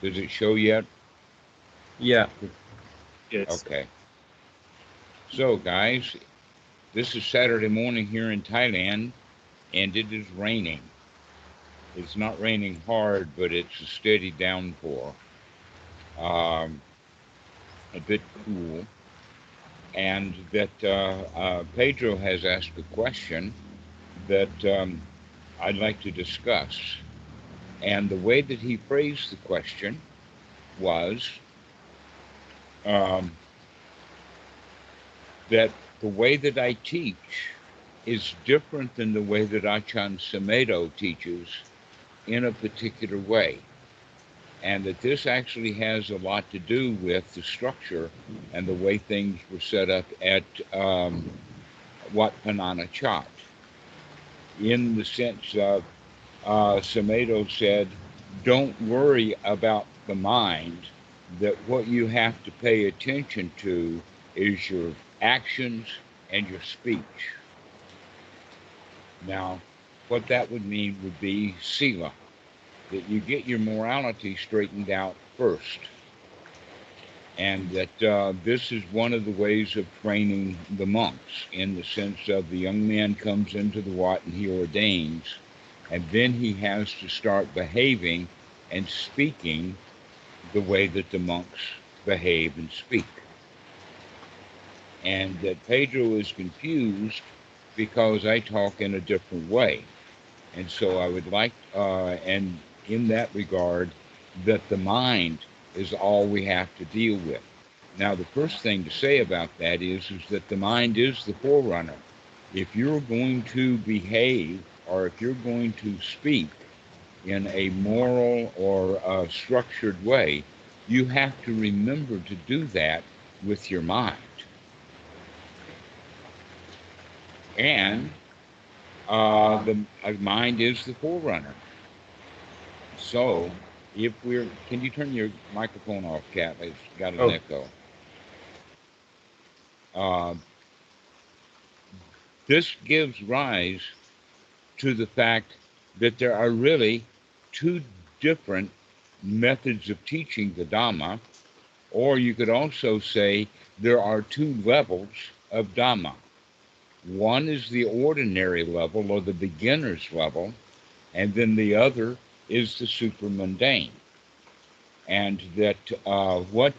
Does it show yet? Yeah. Yes. Okay. So, guys, this is Saturday morning here in Thailand, and it is raining. It's not raining hard, but it's a steady downpour. Um, a bit cool. And that Pedro has asked a question that I'd like to discuss. And the way that he phrased the question was um, that the way that I teach is different than the way that Achan Semedo teaches in a particular way. And that this actually has a lot to do with the structure and the way things were set up at Wat Panana Chat, in the sense of Semedo said, don't worry about the mind, that what you have to pay attention to is your actions and your speech. Now, what that would mean would be Sila, that you get your morality straightened out first. And that this is one of the ways of training the monks, in the sense of the young man comes into the Wat and he ordains, and then he has to start behaving and speaking the way that the monks behave and speak. And that Pedro is confused because I talk in a different way. And so I would like, and in that regard, that the mind is all we have to deal with. Now, the first thing to say about that is that the mind is the forerunner. If you're going to behave, or if you're going to speak in a moral or structured way, you have to remember to do that with your mind. And the mind is the forerunner. So, if we're, can you turn your microphone off, Kat? It's got an Oh, echo. Uh, this gives rise to the fact that there are really two different methods of teaching the Dhamma, or you could also say there are two levels of Dhamma. One is the ordinary level or the beginner's level, and then the other is the super mundane. And that what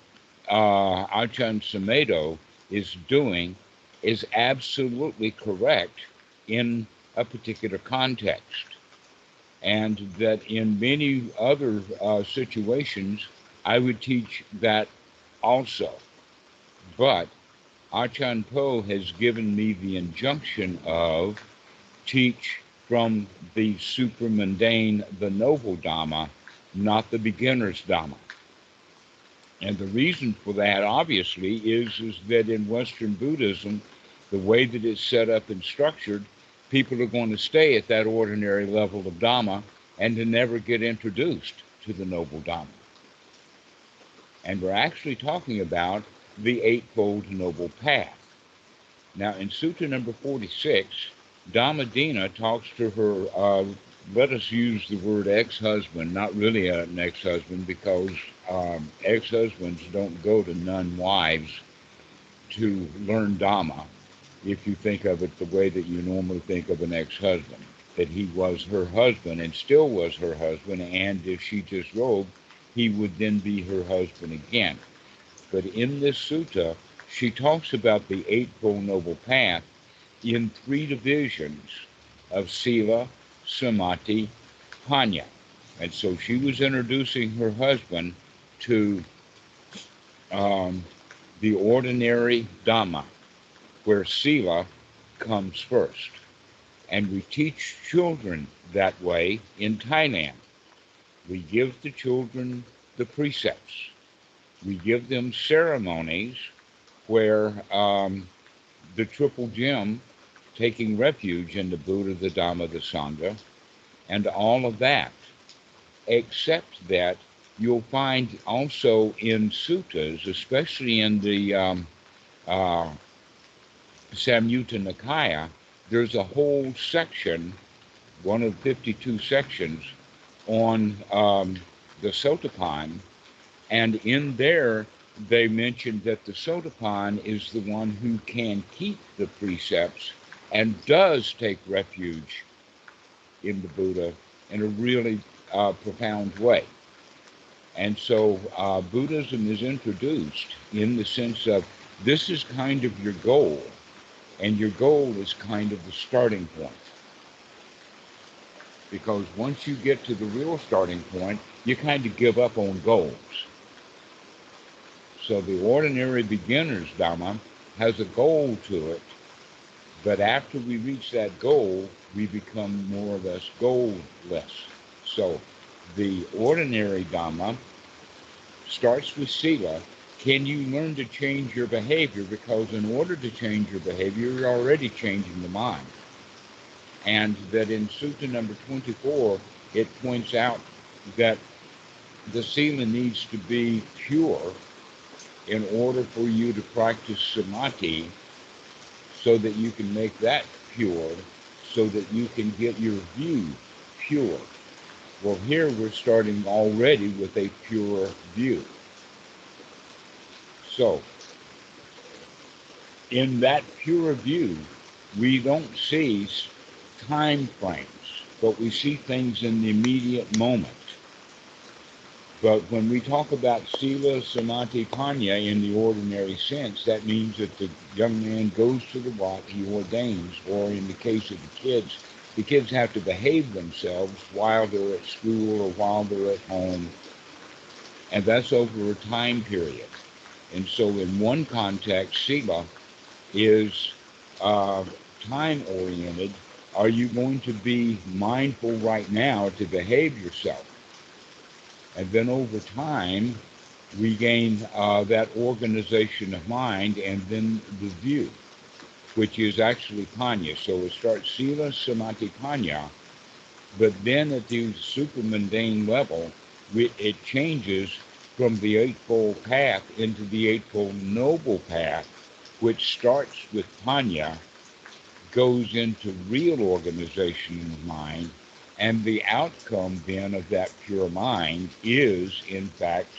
Ajahn Sumedho is doing is absolutely correct in a particular context. And that in many other situations, I would teach that also. But Achan Po has given me the injunction of teach from the super mundane, the noble Dhamma, not the beginner's Dhamma. And the reason for that, obviously, is that in Western Buddhism, the way that it's set up and structured, people are going to stay at that ordinary level of Dhamma and to never get introduced to the noble Dhamma. And we're actually talking about the Eightfold Noble Path. Now, in Sutta number 46, Dhammadina talks to her, let us use the word ex-husband, not really an ex-husband, because ex-husbands don't go to nun wives to learn Dhamma, if you think of it the way that you normally think of an ex-husband, that he was her husband and still was her husband, and if she disrobed, he would then be her husband again. But in this sutta, she talks about the Eightfold Noble Path in three divisions of Sila, Samadhi, Panya. And so she was introducing her husband to um, the ordinary Dhamma, where Sila comes first. And we teach children that way in Thailand. We give the children the precepts. We give them ceremonies where the triple gem, taking refuge in the Buddha, the Dhamma, the Sangha, and all of that. Except that you'll find also in suttas, especially in the uh, Samyutta Nikaya, there's a whole section, one of 52 sections, on the Sotapan, and in there they mentioned that the Sotapan is the one who can keep the precepts and does take refuge in the Buddha in a really profound way. And so Buddhism is introduced in the sense of this is kind of your goal, and your goal is kind of the starting point. Because once you get to the real starting point, you kind of give up on goals. So the ordinary beginner's Dhamma has a goal to it, but after we reach that goal, we become more or less goal-less. So the ordinary Dhamma starts with Sila. Can you learn to change your behavior? Because in order to change your behavior, you're already changing the mind. And that in Sutta number 24, it points out that the Sila needs to be pure in order for you to practice samadhi, so that you can make that pure, so that you can get your view pure. Well, here we're starting already with a pure view. So, in that pure view, we don't see time frames, but we see things in the immediate moment. But when we talk about Sila, Samadhi, Panya in the ordinary sense, that means that the young man goes to the wat, he ordains, or in the case of the kids have to behave themselves while they're at school or while they're at home, and that's over a time period. And so in one context, Sila is time-oriented. Are you going to be mindful right now to behave yourself? And then over time, we gain that organization of mind and then the view, which is actually Panya. So it starts Sila, Samadhi, Panya, but then at the super-mundane level, it changes from the Eightfold Path into the Eightfold Noble Path, which starts with Panya, goes into real organization of mind, and the outcome then of that pure mind is, in fact,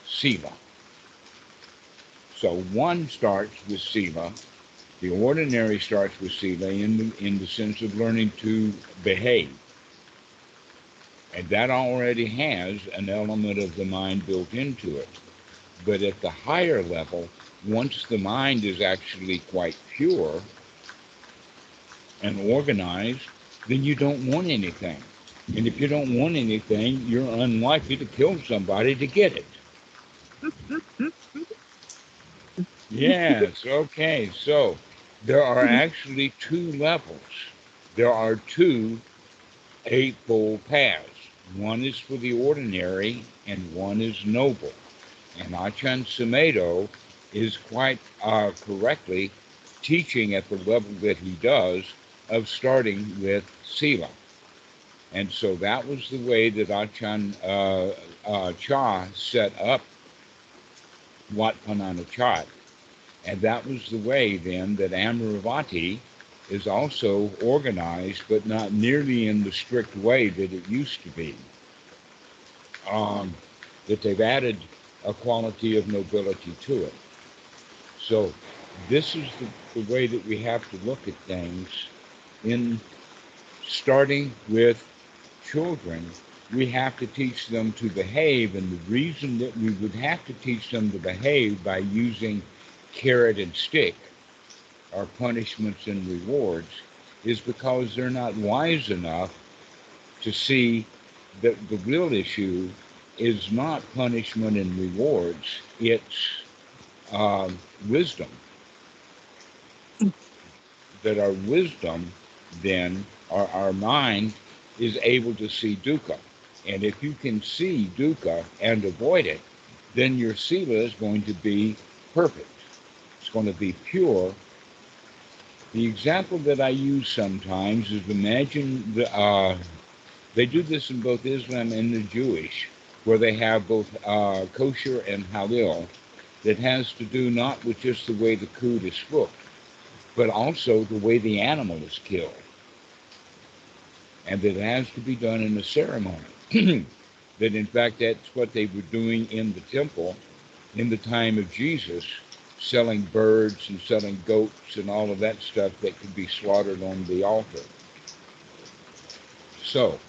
Sila. So one starts with Sila. The ordinary starts with Sila in the sense of learning to behave. And that already has an element of the mind built into it. But at the higher level, once the mind is actually quite pure and organized, then you don't want anything. And if you don't want anything, you're unlikely to kill somebody to get it. Yes, okay. So there are actually two levels. There are two Eightfold Paths. One is for the ordinary and one is noble. And Ajahn Sumedho is quite correctly teaching at the level that he does of starting with Sila. And so that was the way that Ajahn Chah set up Wat Pananachat. And that was the way then that Amaravati is also organized, but not nearly in the strict way that it used to be. That they've added a quality of nobility to it. So this is the way that we have to look at things in starting with children. We have to teach them to behave, and the reason that we would have to teach them to behave by using carrot and stick, or punishments and rewards, is because they're not wise enough to see that the real issue is not punishment and rewards, it's wisdom. That our wisdom then, our mind, is able to see dukkha. And if you can see dukkha and avoid it, then your sila is going to be perfect. It's going to be pure. The example that I use sometimes is, imagine they do this in both Islam and the Jewish, where they have both kosher and halal, that has to do not with just the way the food is cooked, but also the way the animal is killed. And that it has to be done in a ceremony. that in fact that's what they were doing in the temple in the time of Jesus, selling birds and selling goats and all of that stuff that could be slaughtered on the altar. So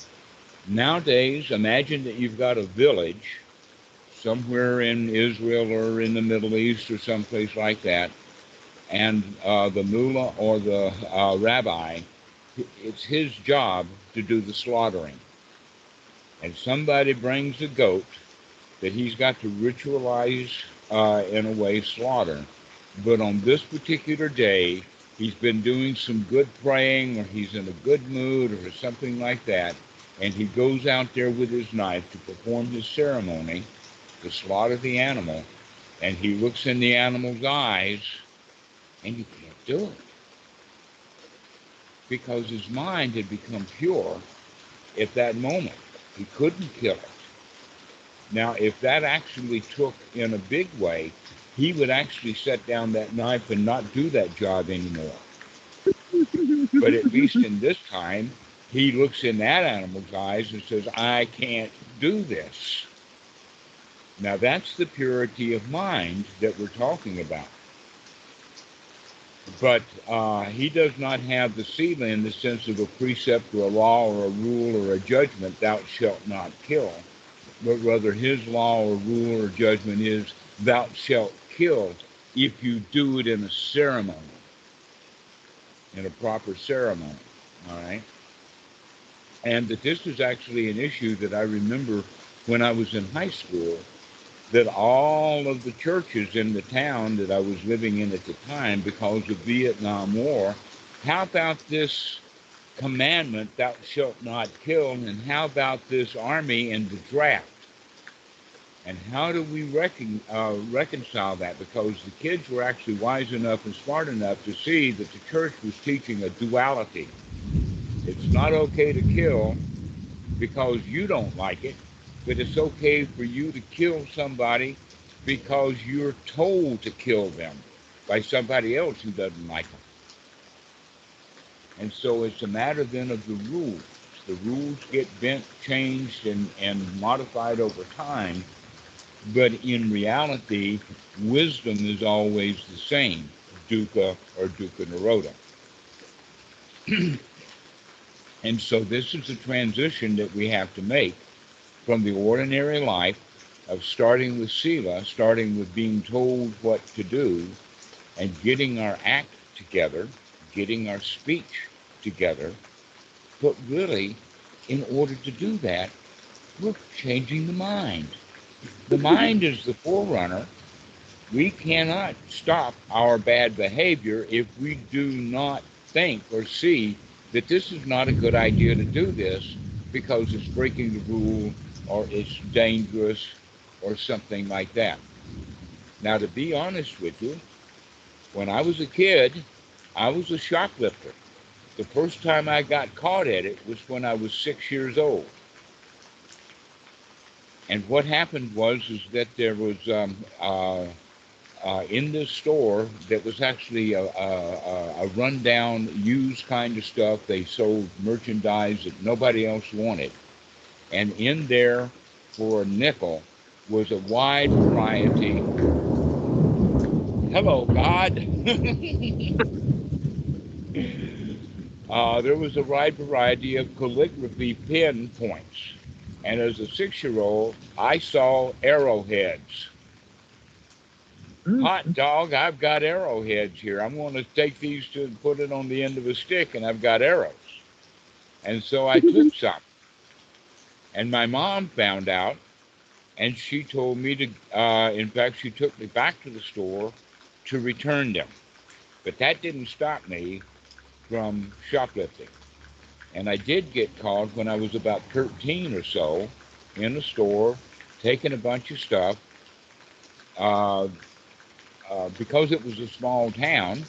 nowadays, imagine that you've got a village somewhere in Israel or in the Middle East or someplace like that, and the mullah or the rabbi, it's his job to do the slaughtering. And somebody brings a goat that he's got to ritualize, in a way, slaughter. But on this particular day, he's been doing some good praying, or he's in a good mood, or something like that, and he goes out there with his knife to perform his ceremony to slaughter the animal, and he looks in the animal's eyes, and you can't do it because his mind had become pure at that moment. He couldn't kill it. Now, if that actually took in a big way, he would actually set down that knife and not do that job anymore. But at least in this time, he looks in that animal's eyes and says, I can't do this. Now, that's the purity of mind that we're talking about. But he does not have the Sila in the sense of a precept or a law or a rule or a judgment, thou shalt not kill. But rather his law or rule or judgment is, thou shalt kill if you do it in a ceremony, in a proper ceremony, all right? And that this is actually an issue that I remember when I was in high school, that all of the churches in the town that I was living in at the time, because of the Vietnam War, how about this commandment, thou shalt not kill, and how about this army and the draft? And how do we reconcile that? Because the kids were actually wise enough and smart enough to see that the church was teaching a duality. It's not okay to kill because you don't like it, but it's okay for you to kill somebody because you're told to kill them by somebody else who doesn't like them. And so it's a matter then of the rules. The rules get bent, changed, and modified over time. But in reality, wisdom is always the same, dukkha or dukkha nirodha. And so this is the transition that we have to make from the ordinary life of starting with Sila, starting with being told what to do, and getting our act together, getting our speech together. But really, in order to do that, we're changing the mind. The mind is the forerunner. We cannot stop our bad behavior if we do not think or see that this is not a good idea to do this because it's breaking the rule or it's dangerous or something like that. Now, to be honest with you, when I was a kid, I was a shoplifter. The first time I got caught at it was when I was 6 years old. And what happened was that there was in this store that was actually a rundown, used kind of stuff. They sold merchandise that nobody else wanted. And in there, for a nickel, was a wide variety. Hello, God. There was a wide variety of calligraphy pen points. And as a 6-year-old, I saw arrowheads. Hot dog, I've got arrowheads here. I'm going to take these to put it on the end of a stick, and I've got arrows. And so I took some. And my mom found out, and she told me to, in fact, she took me back to the store to return them. But that didn't stop me from shoplifting. And I did get caught when I was about 13 or so in the store, taking a bunch of stuff. Because it was a small town,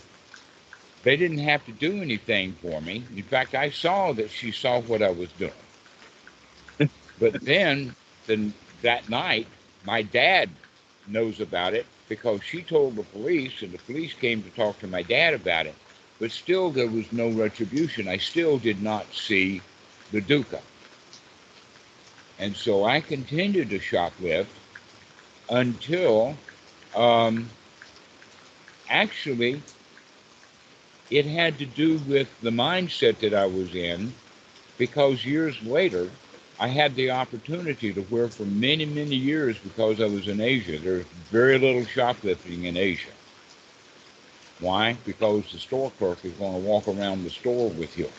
they didn't have to do anything for me. In fact, I saw that she saw what I was doing. But then that night, my dad knows about it because she told the police, and the police came to talk to my dad about it. But still, there was no retribution. I still did not see the dukkha. And so I continued to shoplift until um, actually it had to do with the mindset that I was in, because years later, I had the opportunity to where for many, many years, because I was in Asia, there's very little shoplifting in Asia. Why? Because the store clerk is going to walk around the store with you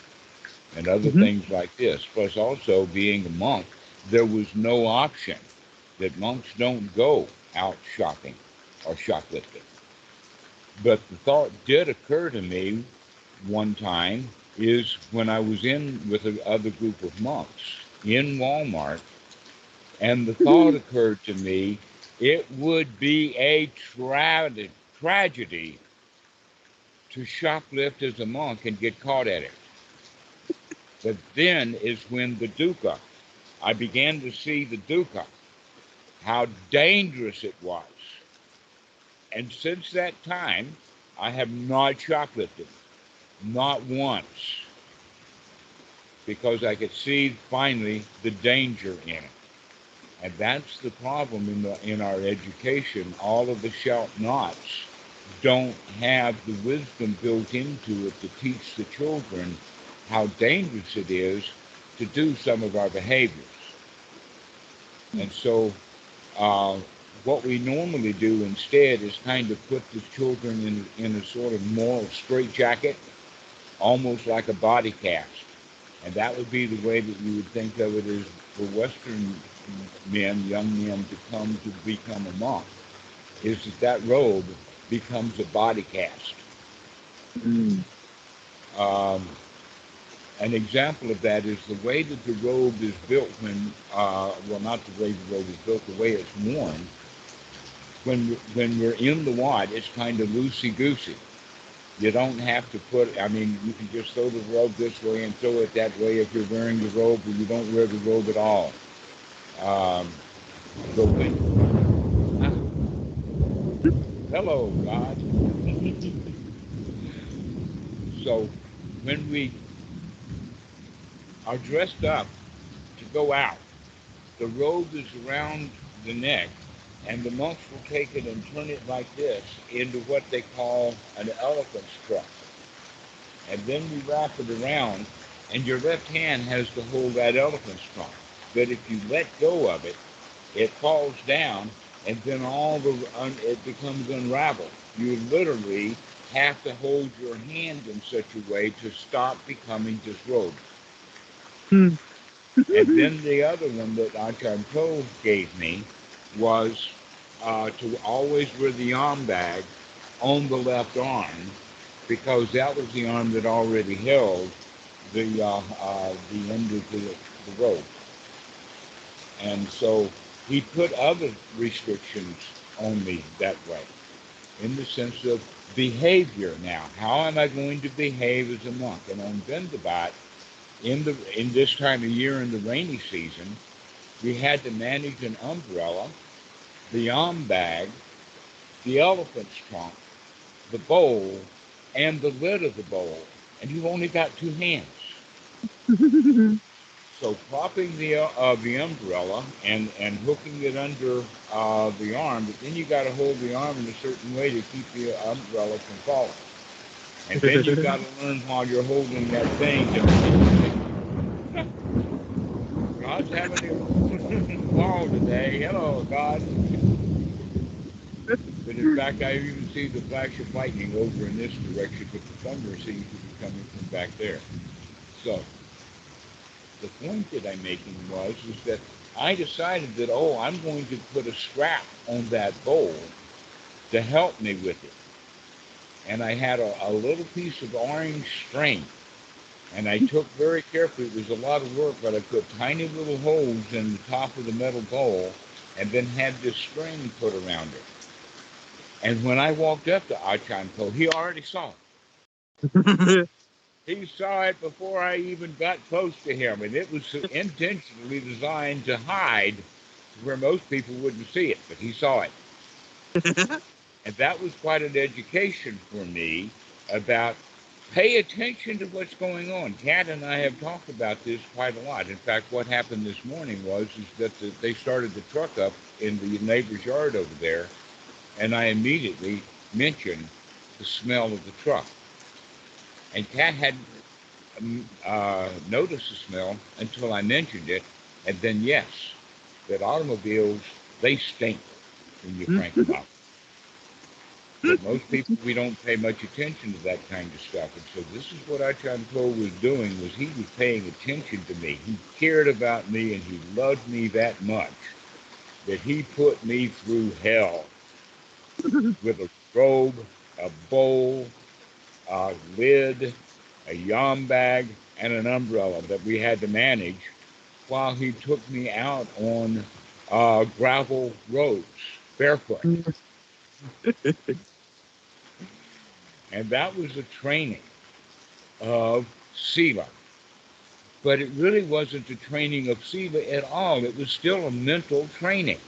and other Mm-hmm. things like this. Plus, also being a monk, there was no option that monks don't go out shopping or shoplifting. But the thought did occur to me one time is when I was in with another group of monks in Walmart, and the thought occurred to me it would be a tragedy to shoplift as a monk and get caught at it. But then is when the dukkha, I began to see the dukkha, how dangerous it was. And since that time, I have not shoplifted, not once, because I could see finally the danger in it. And that's the problem in our education. All of the shout nots don't have the wisdom built into it to teach the children how dangerous it is to do some of our behaviors. And so uh, what we normally do instead is kind of put the children in a sort of moral straitjacket, almost like a body cast. And that would be the way that you would think of it as for Western men, young men, to come to become a monk, is that robe becomes a body cast. Mm. Um, an example of that is the way that the robe is built when, well, not the way the robe is built, the way it's worn. When we're in the wad, it's kind of loosey-goosey. You don't have to put, I mean, you can just throw the robe this way and throw it that way if you're wearing the robe, or you don't wear the robe at all. The way, hello, God. So when we are dressed up to go out, the robe is around the neck, and the monks will take it and turn it like this into what they call an elephant's trunk. And then we wrap it around, and your left hand has to hold that elephant's trunk. But if you let go of it, it falls down, and then it becomes unraveled. You literally have to hold your hand in such a way to stop becoming disrobed. Mm. And then the other one that Ajahn Toh gave me was to always wear the arm bag on the left arm, because that was the arm that already held the end of the rope. And so he put other restrictions on me that way, in the sense of behavior now. How am I going to behave as a monk? And on Vendabat, in this time of year in the rainy season, we had to manage an umbrella, the arm bag, the elephant's trunk, the bowl, and the lid of the bowl. And you've only got two hands. So propping the umbrella and hooking it under the arm, but then you got to hold the arm in a certain way to keep the umbrella from falling. And then you got to learn while you're holding that thing to. God's having a ball today. Hello, God. But in fact, I even see the flash of lightning over in this direction, but the thunder seems to be coming from back there. So the point that I'm making is that I decided that, I'm going to put a strap on that bowl to help me with it. And I had a little piece of orange string, and I took very carefully, it was a lot of work, but I put tiny little holes in the top of the metal bowl and then had this string put around it. And when I walked up to Ajahn Toh, he already saw it. He saw it before I even got close to him, and it was intentionally designed to hide where most people wouldn't see it, but he saw it. And that was quite an education for me about Pay attention to what's going on. Kat and I have talked about this quite a lot. In fact, what happened this morning is that they started the truck up in the neighbor's yard over there, and I immediately mentioned the smell of the truck. And Kat hadn't noticed the smell until I mentioned it, and then yes, that automobiles, they stink when you crank them up. But most people, we don't pay much attention to that kind of stuff. And so this is what Ajahn Ko was doing, was he was paying attention to me. He cared about me, and he loved me that much that he put me through hell with a robe, a bowl, a lid, a yam bag, and an umbrella that we had to manage while he took me out on gravel roads, barefoot. And that was a training of Sila. But it really wasn't a training of Sila at all. It was still a mental training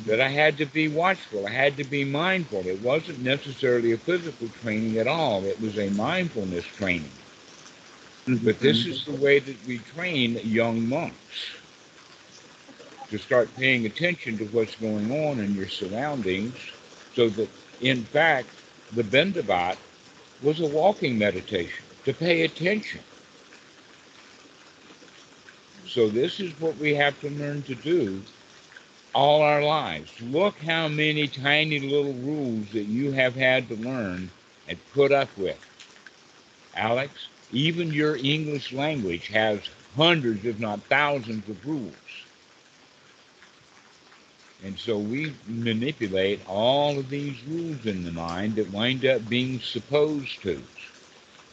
that I had to be watchful. I had to be mindful. It wasn't necessarily a physical training at all. It was a mindfulness training. But this is the way that we train young monks, to start paying attention to what's going on in your surroundings, so that, in fact, the Bendabat was a walking meditation, to pay attention. So this is what we have to learn to do all our lives. Look how many tiny little rules that you have had to learn and put up with. Alex, even your English language has hundreds, if not thousands, of rules. And so we manipulate all of these rules in the mind that wind up being supposed to.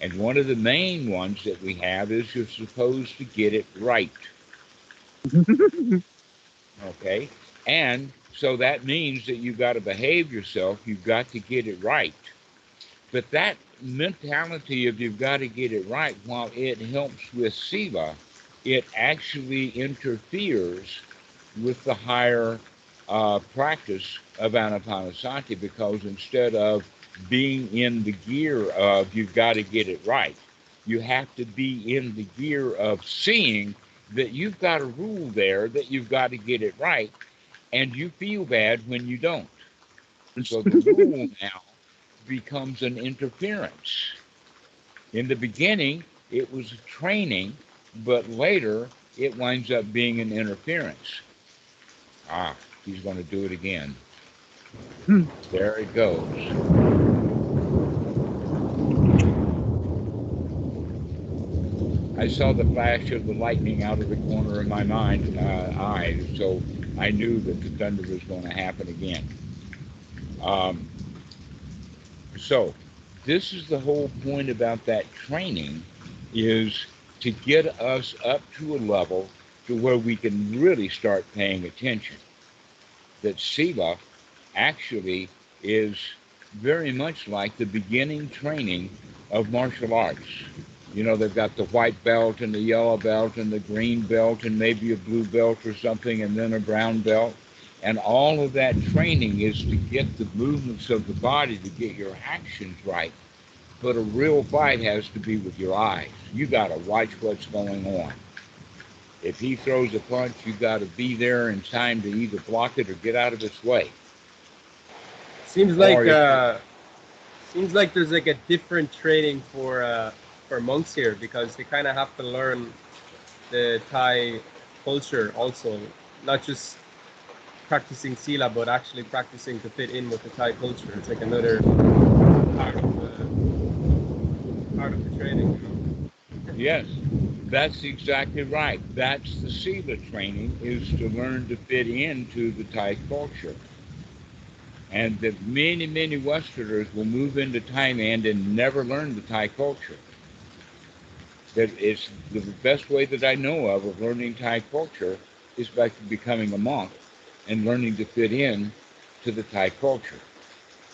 And one of the main ones that we have is you're supposed to get it right. Okay? And so that means that you've got to behave yourself. You've got to get it right. But that mentality of you've got to get it right, while it helps with Sila, it actually interferes with the higher practice of Anapanasati, because instead of being in the gear of you've got to get it right, you have to be in the gear of seeing that you've got a rule there that you've got to get it right, and you feel bad when you don't. So the rule now becomes an interference. In the beginning, it was training, but later it winds up being an interference. Ah, he's going to do it again. There it goes. I saw the flash of the lightning out of the corner of my mind eye, so I knew that the thunder was going to happen again. So this is the whole point about that training, is to get us up to a level to where we can really start paying attention. That Sila actually is very much like the beginning training of martial arts. You know, they've got the white belt and the yellow belt and the green belt and maybe a blue belt or something, and then a brown belt. And all of that training is to get the movements of the body, to get your actions right. But a real fight has to be with your eyes. You got to watch what's going on. If he throws a punch, you got to be there in time to either block it or get out of its way. Seems like there's like a different training for monks here, because they kind of have to learn the Thai culture also, not just practicing Sila, but actually practicing to fit in with the Thai culture. It's like another part of the training, you know? Yes, that's exactly right. That's the Sila training, is to learn to fit into the Thai culture. And that many, many Westerners will move into Thailand and never learn the Thai culture. That it's the best way that I know of learning Thai culture is by becoming a monk and learning to fit in to the Thai culture.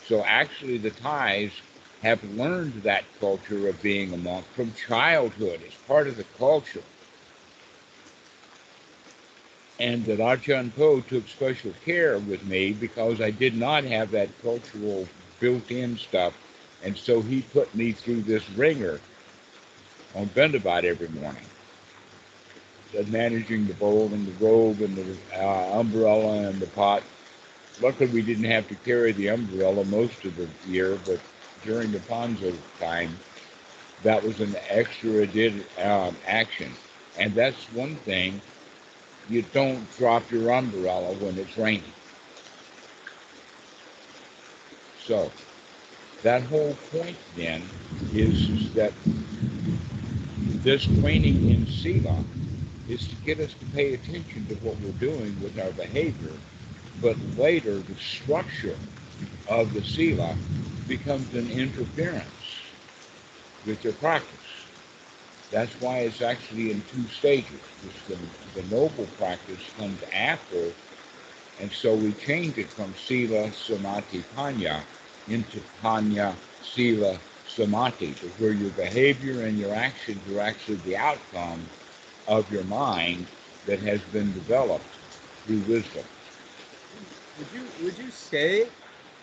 So actually the Thais have learned that culture of being a monk from childhood. It's part of the culture. And that Ajahn Ko took special care with me because I did not have that cultural built-in stuff And so he put me through this ringer on Bendabat every morning, managing the bowl and the robe and the umbrella and the pot. Luckily, we didn't have to carry the umbrella most of the year, but during the Ponzo time, that was an extra action. And that's one thing, you don't drop your umbrella when it's raining. So that whole point then is that this training in Sila is to get us to pay attention to what we're doing with our behavior, but later the structure of the Sila becomes an interference with your practice. That's why it's actually in two stages. The noble practice comes after, and so we change it from Sila, Samadhi, Panya into Panya, Sila, Samadhi, to where your behavior and your actions are actually the outcome of your mind that has been developed through wisdom. Would you say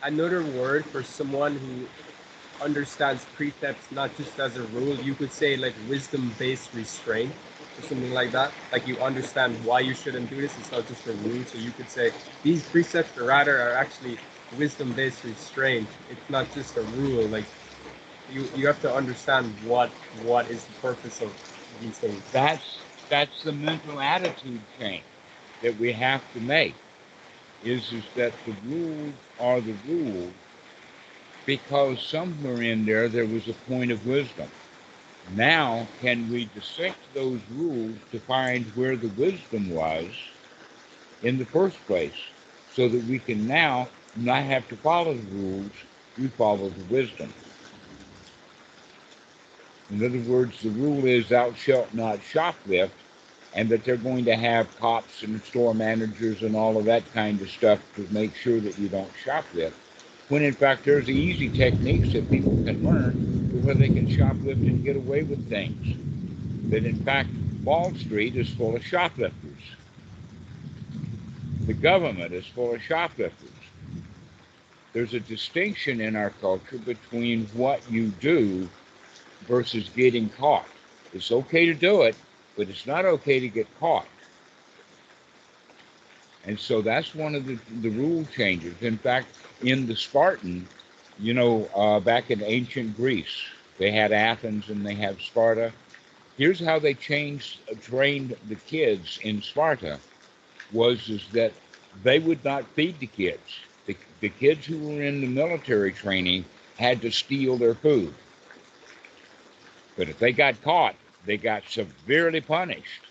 another word for someone who understands precepts not just as a rule? You could say like wisdom-based restraint or something like that. Like you understand why you shouldn't do this. It's not just a rule. So you could say these precepts rather are actually wisdom-based restraint. It's not just a rule. Like you have to understand what is the purpose of these things. That's the mental attitude change that we have to make. Is that the rules are the rules because somewhere in there was a point of wisdom. Now, can we dissect those rules to find where the wisdom was in the first place, so that we can now not have to follow the rules, we follow the wisdom. In other words, the rule is thou shalt not shoplift, and that they're going to have cops and store managers and all of that kind of stuff to make sure that you don't shoplift. When in fact there's easy techniques that people can learn where they can shoplift and get away with things. That in fact Wall Street is full of shoplifters. The government is full of shoplifters. There's a distinction in our culture between what you do versus getting caught. It's okay to do it, but it's not okay to get caught. And so that's one of the rule changes. In fact, in the Spartan, back in ancient Greece, they had Athens and they have Sparta. Here's how they trained the kids in Sparta is that they would not feed the kids. The kids who were in the military training had to steal their food. But if they got caught, they got severely punished.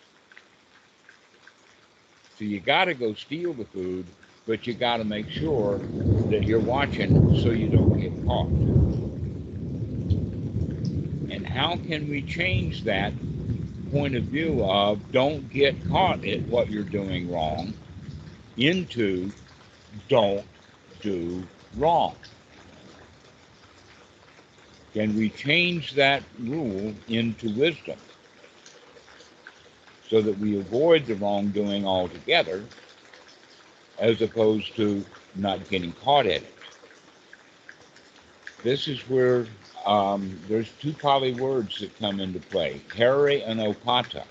So you got to go steal the food, but you got to make sure that you're watching so you don't get caught. And how can we change that point of view of don't get caught at what you're doing wrong into don't do wrong? Can we change that rule into wisdom so that we avoid the wrongdoing altogether as opposed to not getting caught at it? This is where there's two Pali words that come into play, Hari and Opata.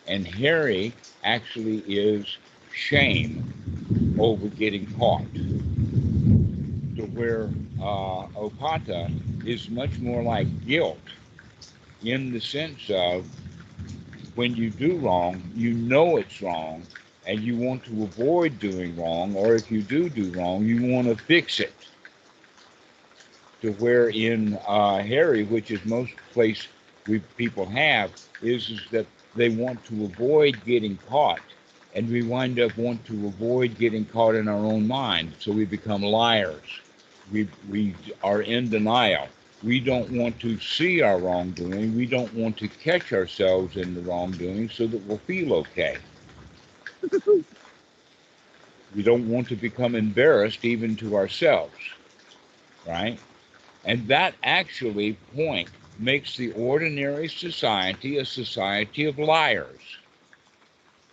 And Hari actually is shame over getting caught, to where Opata is much more like guilt, in the sense of when you do wrong, you know it's wrong, and you want to avoid doing wrong, or if you do wrong, you want to fix it. To where in Hari, which is most place people have, is that they want to avoid getting caught, and we wind up want to avoid getting caught in our own mind. So we become liars. We are in denial. We don't want to see our wrongdoing. We don't want to catch ourselves in the wrongdoing so that we'll feel okay. We don't want to become embarrassed even to ourselves, right? And that actually makes the ordinary society a society of liars,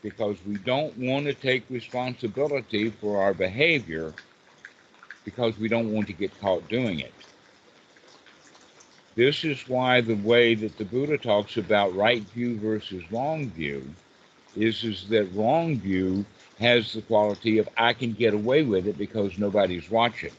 because we don't want to take responsibility for our behavior because we don't want to get caught doing it. This is why the way that the Buddha talks about right view versus wrong view is that wrong view has the quality of I can get away with it because nobody's watching.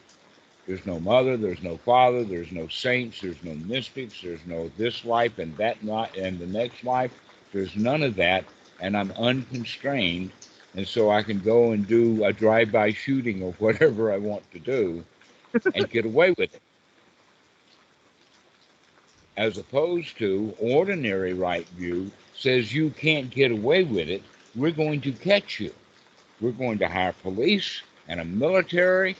There's no mother, there's no father, there's no saints, there's no mystics, there's no this life and that not and the next life. There's none of that, and I'm unconstrained, and so I can go and do a drive-by shooting or whatever I want to do and get away with it. As opposed to ordinary right view says you can't get away with it, we're going to catch you. We're going to hire police and a military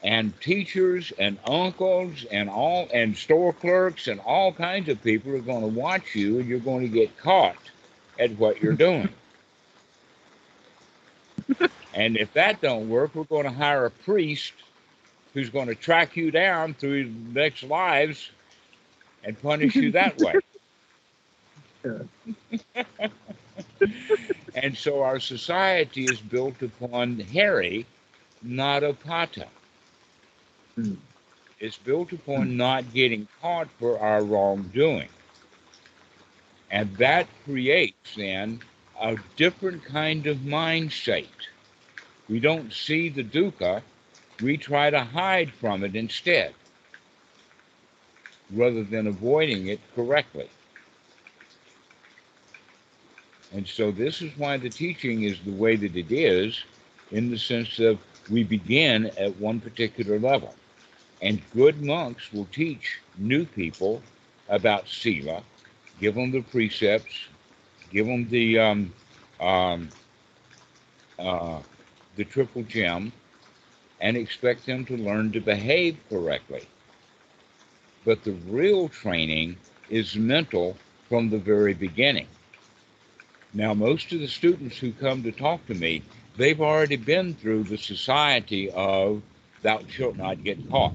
and teachers and uncles and store clerks and all kinds of people are going to watch you, and you're going to get caught at what you're doing. And if that don't work, we're going to hire a priest who's going to track you down through the next lives and punish you that way. And so our society is built upon Hari, not Apata. It's built upon not getting caught for our wrongdoing. And that creates then a different kind of mind state. We don't see the dukkha, we try to hide from it instead, rather than avoiding it correctly. And so this is why the teaching is the way that it is, in the sense of we begin at one particular level. And good monks will teach new people about Sila, give them the precepts, give them the triple gem, and expect them to learn to behave correctly. But the real training is mental from the very beginning. Now, most of the students who come to talk to me, they've already been through the society of thou shalt not get caught.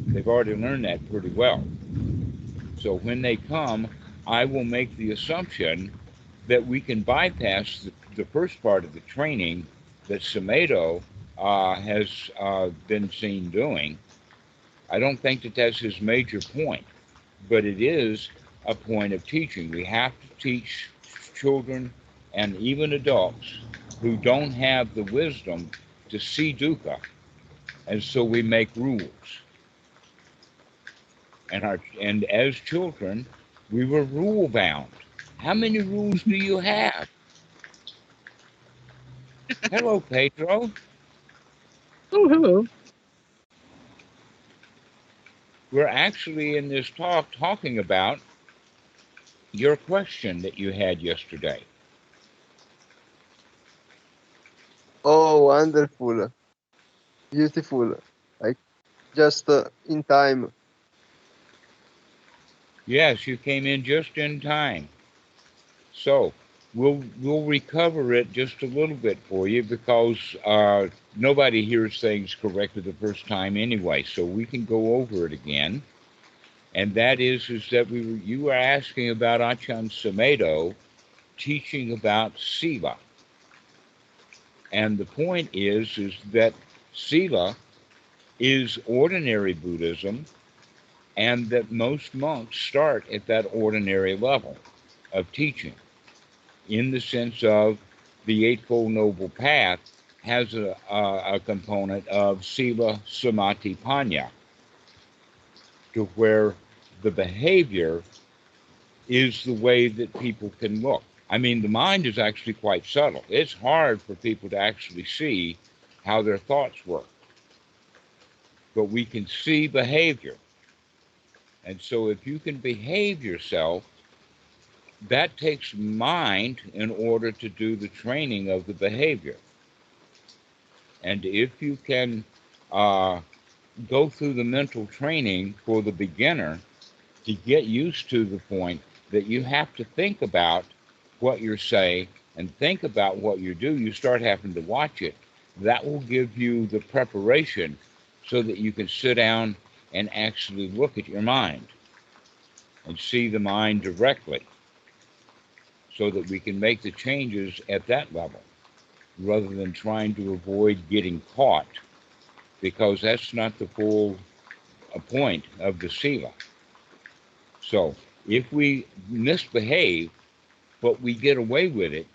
They've already learned that pretty well. So when they come, I will make the assumption that we can bypass the first part of the training that Samedo has been seen doing. I don't think that that's his major point, but it is a point of teaching. We have to teach children and even adults who don't have the wisdom to see dukkha, and so we make rules. And as children, we were rule bound. How many rules do you have? Hello, Pedro. Oh, hello. We're actually in this talk talking about your question that you had yesterday. Oh, wonderful. Beautiful. Like just in time. Yes, you came in just in time. So we'll recover it just a little bit for you because nobody hears things correctly the first time anyway. So we can go over it again. And that is that you were asking about Achan Samedo teaching about Sila. And the point is that Sila is ordinary Buddhism, and that most monks start at that ordinary level of teaching, in the sense of the Eightfold Noble Path has a component of Sila, Samadhi, Panya, to where the behavior is the way that people can look. I mean, the mind is actually quite subtle. It's hard for people to actually see how their thoughts work, but we can see behavior. And so if you can behave yourself, that takes mind in order to do the training of the behavior. And if you can go through the mental training for the beginner to get used to the point that you have to think about what you're saying and think about what you do, you start having to watch it. That will give you the preparation so that you can sit down and actually look at your mind and see the mind directly, so that we can make the changes at that level rather than trying to avoid getting caught, because that's not the full a point of the Sila. So if we misbehave, but we get away with it,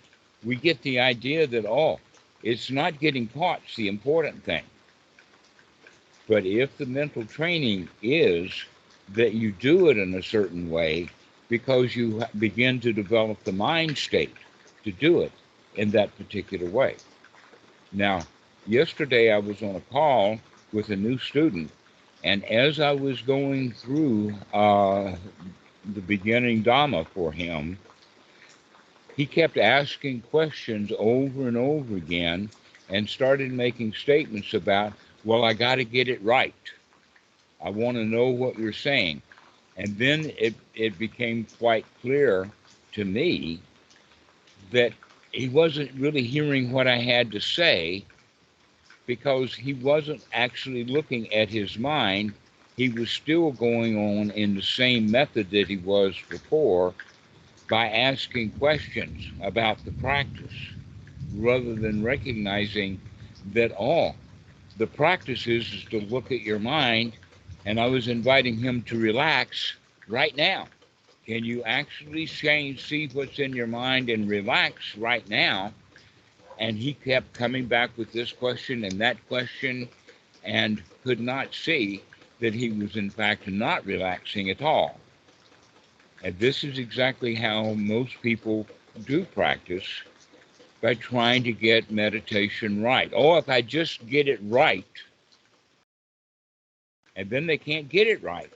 we get the idea that, oh, it's not getting caught, it's the important thing. But if the mental training is that you do it in a certain way because you begin to develop the mind state to do it in that particular way. Now, yesterday I was on a call with a new student, and as I was going through the beginning Dhamma for him, he kept asking questions over and over again and started making statements about, well, I got to get it right. I want to know what you're saying. And then it became quite clear to me that he wasn't really hearing what I had to say because he wasn't actually looking at his mind. He was still going on in the same method that he was before by asking questions about the practice rather than recognizing that all the practice is to look at your mind. And I was inviting him to relax right now. Can you actually see what's in your mind and relax right now? And he kept coming back with this question and that question and could not see that he was in fact not relaxing at all. And this is exactly how most people do practice, by trying to get meditation right. Oh, if I just get it right, and then they can't get it right.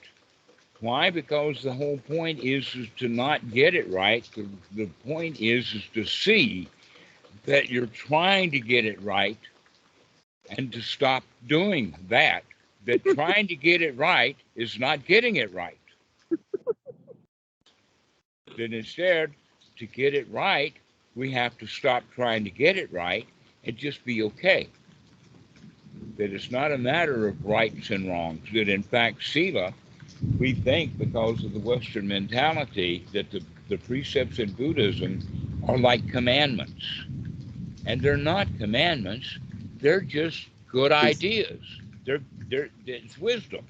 Why? Because the whole point is to not get it right. The point is to see that you're trying to get it right and to stop doing that. That trying to get it right is not getting it right. That instead, to get it right, we have to stop trying to get it right and just be okay. That it's not a matter of rights and wrongs. That in fact, Sila, we think because of the Western mentality that the precepts in Buddhism are like commandments. And they're not commandments. They're just good ideas. It's wisdom.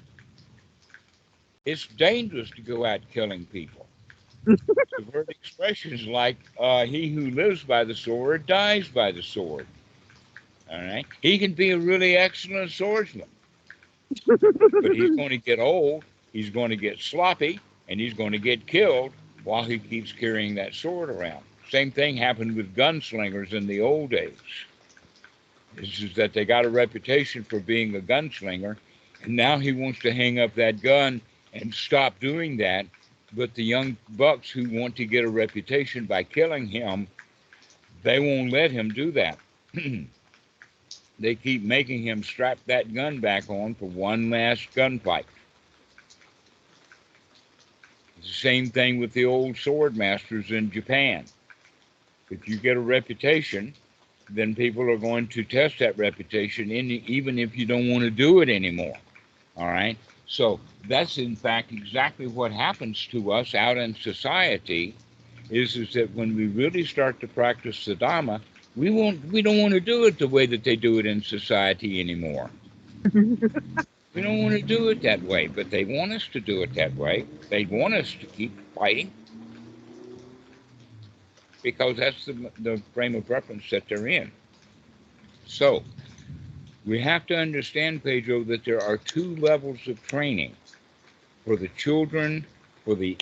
It's dangerous to go out killing people. We've heard expressions like, he who lives by the sword dies by the sword. All right? He can be a really excellent swordsman, but he's going to get old, he's going to get sloppy, and he's going to get killed while he keeps carrying that sword around. Same thing happened with gunslingers in the old days. This is that they got a reputation for being a gunslinger, and now he wants to hang up that gun and stop doing that. But the young bucks who want to get a reputation by killing him, they won't let him do that. They keep making him strap that gun back on for one last gunfight. It's the same thing with the old sword masters in Japan. If you get a reputation, then people are going to test that reputation, even if you don't want to do it anymore. All right? So that's in fact exactly what happens to us out in society, is that when we really start to practice the Dhamma, we don't want to do it the way that they do it in society anymore. We don't want to do it that way, but they want us to do it that way. They want us to keep fighting because that's the frame of reference that they're in. So we have to understand, Pedro, that there are two levels of training. For the children, for the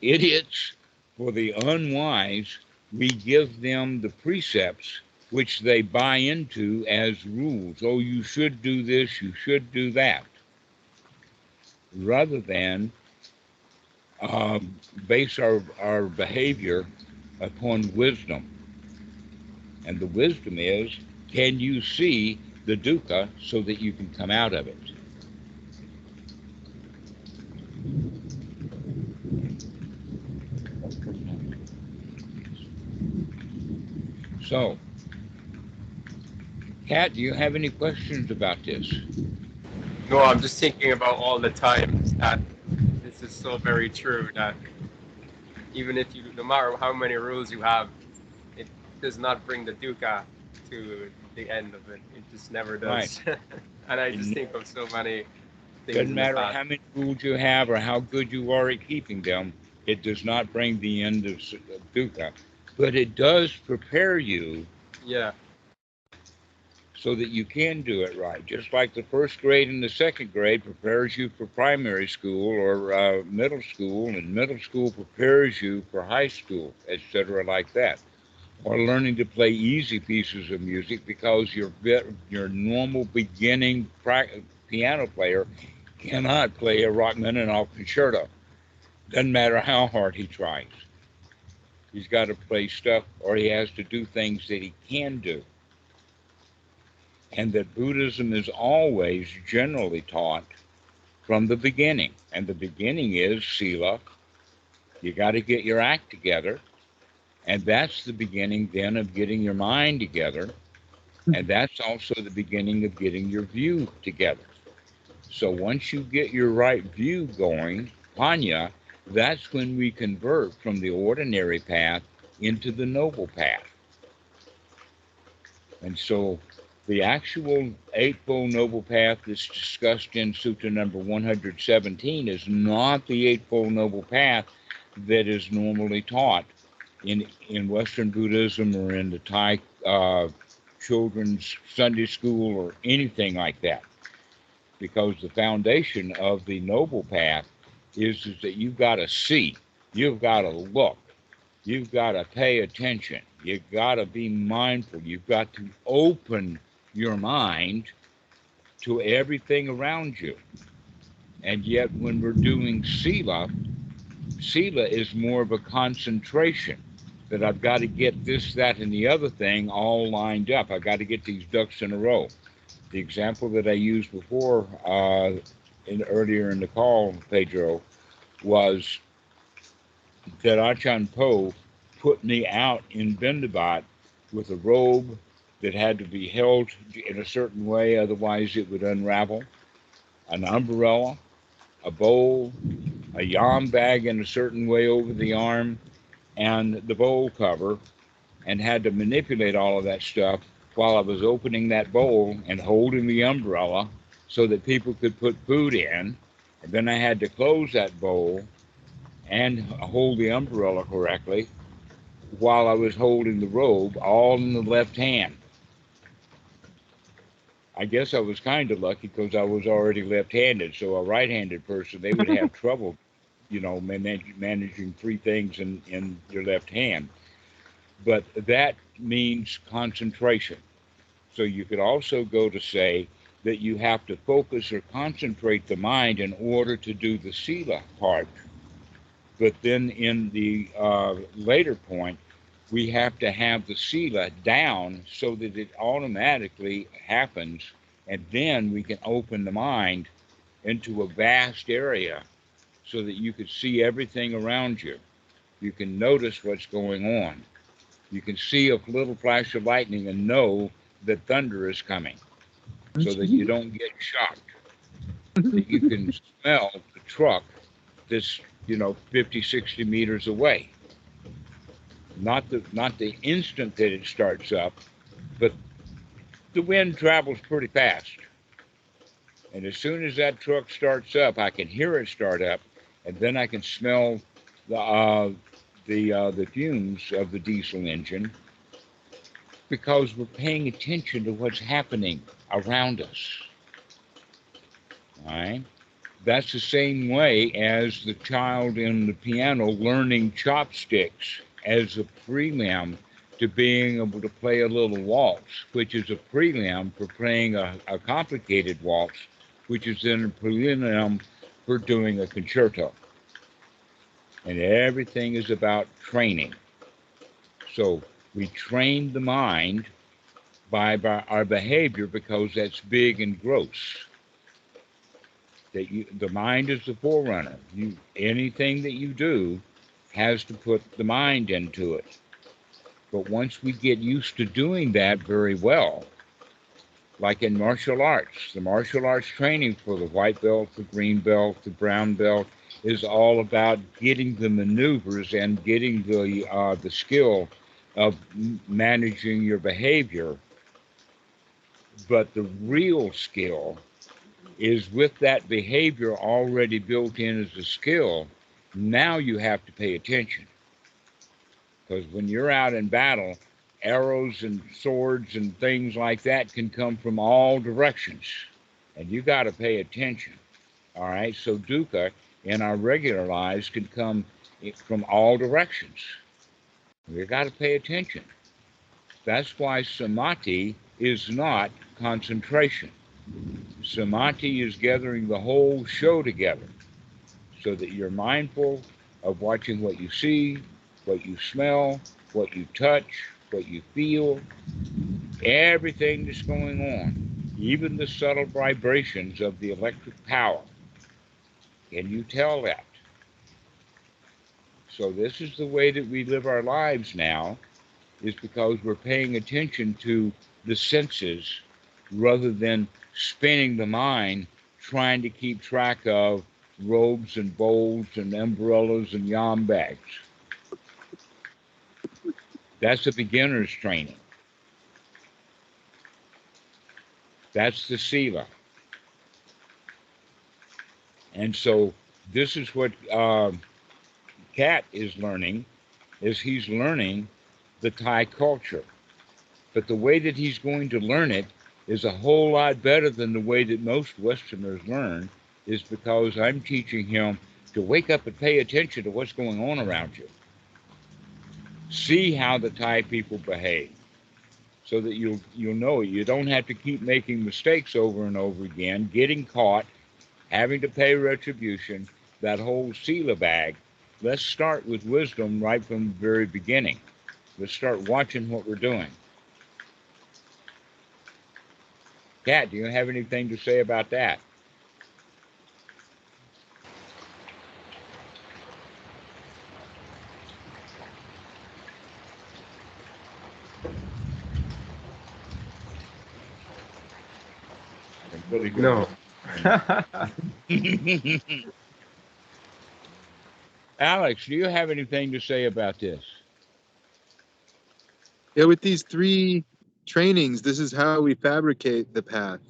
idiots, for the unwise, we give them the precepts which they buy into as rules. Oh, you should do this, you should do that. Rather than base our behavior upon wisdom. And the wisdom is, can you see the dukkha so that you can come out of it? So, Kat, do you have any questions about this? No, I'm just thinking about all the times that this is so very true, that even if you, no matter how many rules you have, it does not bring the dukkha to the end of it. It just never does. Right. And I just think of so many things Doesn't in the matter past. how many rules you have or how good you are at keeping them, it does not bring the end of dukkha. But it does prepare you Yeah. so that you can do it right. Just like the first grade and the second grade prepares you for primary school or middle school, and middle school prepares you for high school, etc., like that. Or learning to play easy pieces of music because your normal beginning piano player cannot play a Rachmaninoff concerto. Doesn't matter how hard he tries. He's got to play stuff, or he has to do things that he can do. And that Buddhism is always generally taught from the beginning. And the beginning is Sila. You got to get your act together. And that's the beginning then of getting your mind together. And that's also the beginning of getting your view together. So once you get your right view going, Panya, that's when we convert from the ordinary path into the noble path. And so the actual Eightfold Noble Path that's discussed in Sutta number 117 is not the Eightfold Noble Path that is normally taught in Western Buddhism or in the Thai children's Sunday school or anything like that. Because the foundation of the Noble Path is that you've got to see, you've got to look, you've got to pay attention. You've got to be mindful. You've got to open your mind to everything around you. And yet when we're doing Sila, Sila is more of a concentration that I've got to get this, that, and the other thing all lined up. I've got to get these ducks in a row. The example that I used before earlier in the call, Pedro, was that Achan Po put me out in Bendabat with a robe that had to be held in a certain way, otherwise it would unravel, an umbrella, a bowl, a yam bag in a certain way over the arm, and the bowl cover, and had to manipulate all of that stuff while I was opening that bowl and holding the umbrella so that people could put food in. And then I had to close that bowl and hold the umbrella correctly while I was holding the robe, all in the left hand. I guess I was kind of lucky because I was already left-handed. So a right-handed person, they would have trouble, managing three things in your left hand. But that means concentration. So you could also go to say that you have to focus or concentrate the mind in order to do the Sila part. But then in the later point, we have to have the Sila down so that it automatically happens, and then we can open the mind into a vast area so that you can see everything around you. You can notice what's going on. You can see a little flash of lightning and know that thunder is coming so that you don't get shocked. That you can smell the truck that's 50, 60 meters away. Not the instant that it starts up, but the wind travels pretty fast. And as soon as that truck starts up, I can hear it start up, and then I can smell the fumes of the diesel engine because we're paying attention to what's happening around us. All right? That's the same way as the child in the piano learning chopsticks as a prelim to being able to play a little waltz, which is a prelim for playing a complicated waltz, which is then a prelim for doing a concerto. And everything is about training. So we train the mind by our behavior because that's big and gross. The mind is the forerunner. Anything that you do has to put the mind into it. But once we get used to doing that very well, like in martial arts, the martial arts training for the white belt, the green belt, the brown belt is all about getting the maneuvers and getting the skill of managing your behavior. But the real skill is with that behavior already built in as a skill, now you have to pay attention. Because when you're out in battle, arrows and swords and things like that can come from all directions. And you got to pay attention. All right. So dukkha in our regular lives can come from all directions. You got to pay attention. That's why samadhi is not concentration. Samadhi is gathering the whole show together so that you're mindful of watching what you see, what you smell, what you touch, what you feel, everything that's going on, even the subtle vibrations of the electric power. Can you tell that? So this is the way that we live our lives now, is because we're paying attention to the senses rather than spinning the mind trying to keep track of robes and bowls and umbrellas and yam bags. That's a beginner's training. That's the Sila. And so this is what Kat is learning, is he's learning the Thai culture. But the way that he's going to learn it is a whole lot better than the way that most Westerners learn, is because I'm teaching him to wake up and pay attention to what's going on around you. See how the Thai people behave so that you'll know it. You don't have to keep making mistakes over and over again, getting caught, having to pay retribution, that whole Sila bag. Let's start with wisdom right from the very beginning. Let's start watching what we're doing. Kat, do you have anything to say about that? Really good. No. Alex, do you have anything to say about this? Yeah, with these 3 trainings, this is how we fabricate the path.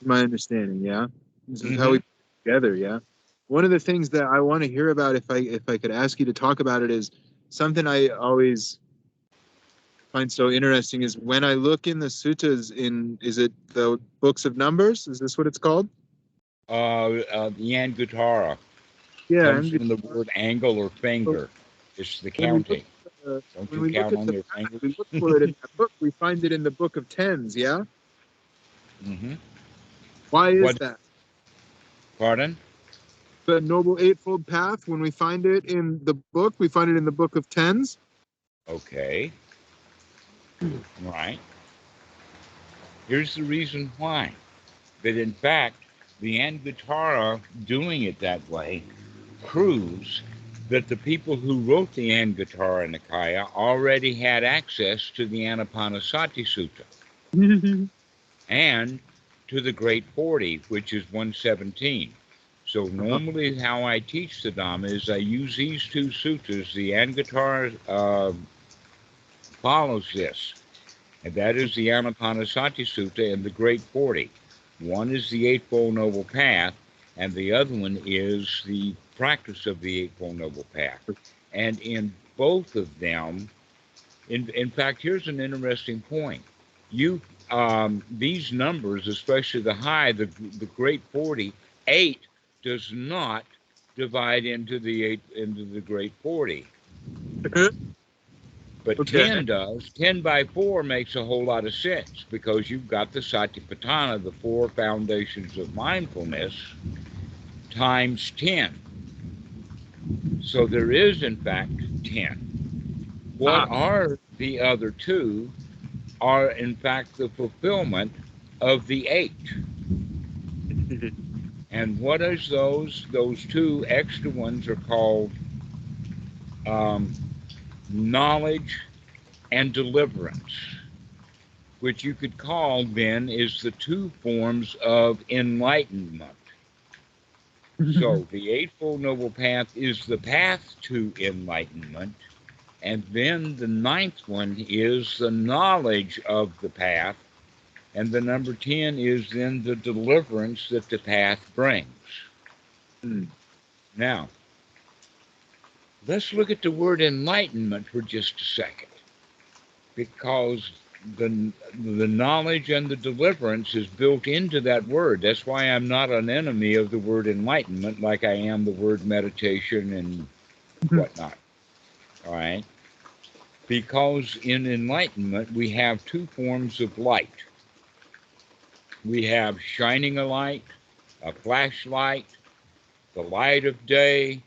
My understanding, yeah. This is how we put it together, yeah. One of the things that I want to hear about, if I could ask you to talk about it, is something I always find so interesting is when I look in the suttas is it the books of numbers? Is this what it's called? The Yangatara. Yeah. Comes from the word angle or finger. It's the counting. Don't you count on your fingers? We look for it in that book. We find it in the book of tens, yeah? Mm-hmm. Why is that? Pardon? The Noble Eightfold Path, when we find it in the book, we find it in the book of tens. Okay. Right. Here's the reason why. That in fact, the Anguttara doing it that way proves that the people who wrote the Anguttara Nikaya already had access to the Anapanasati Sutta and to the Great 40, which is 117. So normally how I teach the Dhamma is I use these 2 suttas. The Anguttara follows this, and that is the Anapanasati Sutta and the Great 40. One is the Eightfold Noble Path, and the other one is the practice of the Eightfold Noble Path. And in both of them, in fact, here's an interesting point. These numbers, especially the high, the Great 40, 8 does not divide into the Great 40. But Okay. 10 does. 10 by 4 makes a whole lot of sense because you've got the Satipatthana, the 4 foundations of mindfulness, times 10. So there is, in fact, 10. What are the other 2 are, in fact, the fulfillment of the 8. And what is those? Those 2 extra ones are called knowledge and deliverance, which you could call then is the 2 forms of enlightenment. So the Eightfold Noble Path is the path to enlightenment, and then the 9th one is the knowledge of the path, And the number 10 is then the deliverance that the path brings. Mm. Now, let's look at the word enlightenment for just a second, because the knowledge and the deliverance is built into that word. That's why I'm not an enemy of the word enlightenment like I am the word meditation and whatnot. All right? Because in enlightenment, we have two forms of light. We have shining a light, a flashlight, the light of day,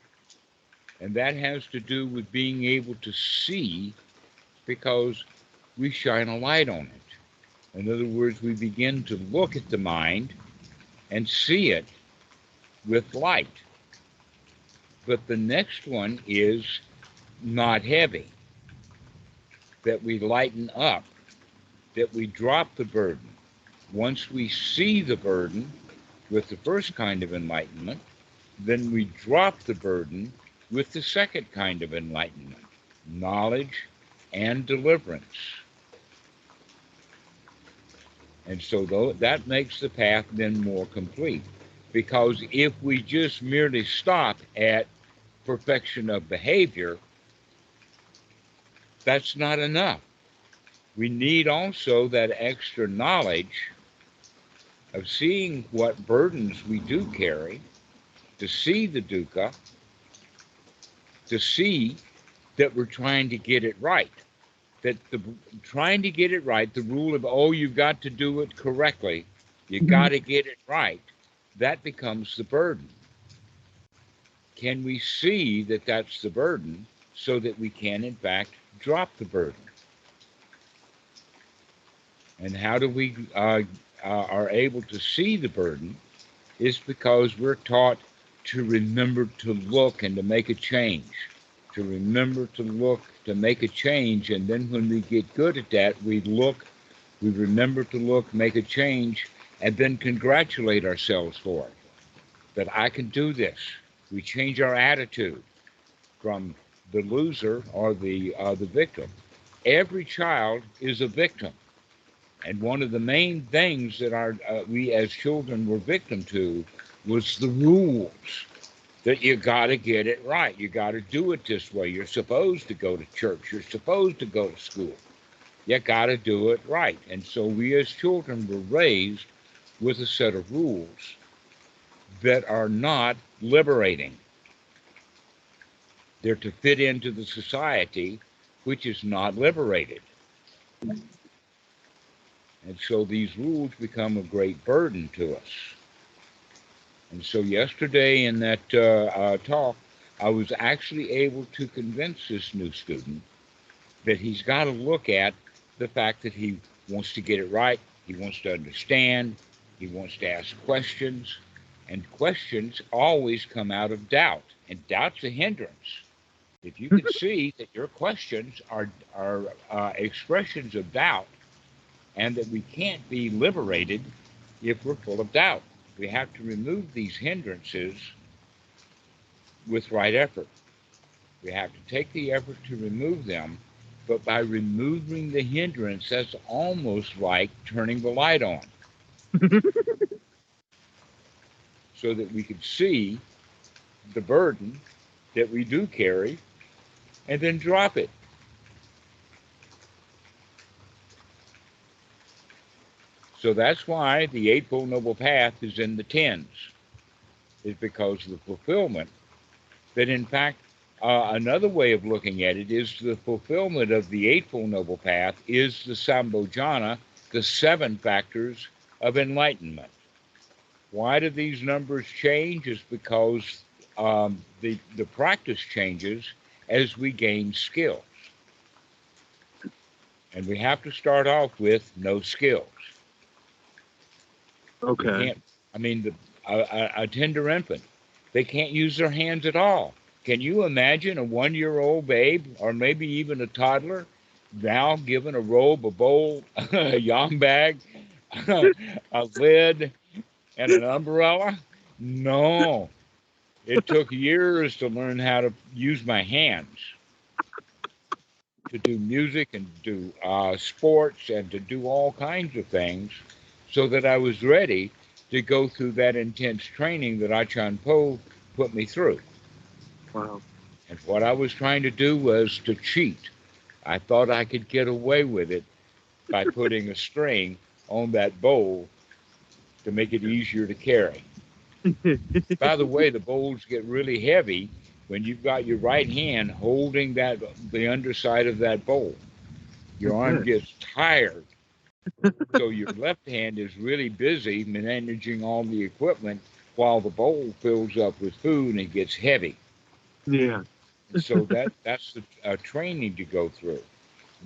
and that has to do with being able to see because we shine a light on it. In other words, we begin to look at the mind and see it with light. But the next one is not heavy, that we lighten up, that we drop the burden. Once we see the burden with the first kind of enlightenment, then we drop the burden with the second kind of enlightenment, knowledge and deliverance. And so that makes the path then more complete. Because if we just merely stop at perfection of behavior, that's not enough. We need also that extra knowledge of seeing what burdens we do carry, to see the dukkha, to see that we're trying to get it right. That trying to get it right, the rule of, oh, you've got to do it correctly, you got to get it right, that becomes the burden. Can we see that that's the burden so that we can, in fact, drop the burden? And how do we are able to see the burden is because we're taught to remember to look and to make a change. To remember to look, to make a change, and then when we get good at that, we look, we remember to look, make a change, and then congratulate ourselves for it. That I can do this. We change our attitude from the loser or the victim. Every child is a victim. And one of the main things that we as children were victim to was the rules. That you got to get it right. You got to do it this way. You're supposed to go to church. You're supposed to go to school. You got to do it right. And so we as children were raised with a set of rules that are not liberating. They're to fit into the society, which is not liberated. And so these rules become a great burden to us. And so yesterday in that talk, I was actually able to convince this new student that he's got to look at the fact that he wants to get it right, he wants to understand, he wants to ask questions, and questions always come out of doubt, and doubt's a hindrance. If you can see that your questions are expressions of doubt, and that we can't be liberated if we're full of doubt. We have to remove these hindrances with right effort. We have to take the effort to remove them, but by removing the hindrance, that's almost like turning the light on. So that we can see the burden that we do carry and then drop it. So that's why the Eightfold Noble Path is in the tens, is because of the fulfillment that, in fact, another way of looking at it is the fulfillment of the Eightfold Noble Path is the Sambhojana, the 7 factors of enlightenment. Why do these numbers change? Is because the practice changes as we gain skills. And we have to start off with no skills. Okay. We can't, I mean, a tender infant, they can't use their hands at all. Can you imagine a 1-year-old babe or maybe even a toddler now given a robe, a bowl, a yarn bag, a lid, and an umbrella? No. It took years to learn how to use my hands to do music and do sports and to do all kinds of things so that I was ready to go through that intense training that Achan Po put me through. Wow. And what I was trying to do was to cheat. I thought I could get away with it by putting a string on that bowl to make it easier to carry. By the way, the bowls get really heavy when you've got your right hand holding the underside of that bowl. Your arm gets tired. So your left hand is really busy managing all the equipment while the bowl fills up with food and gets heavy. Yeah. And so that's the training to go through.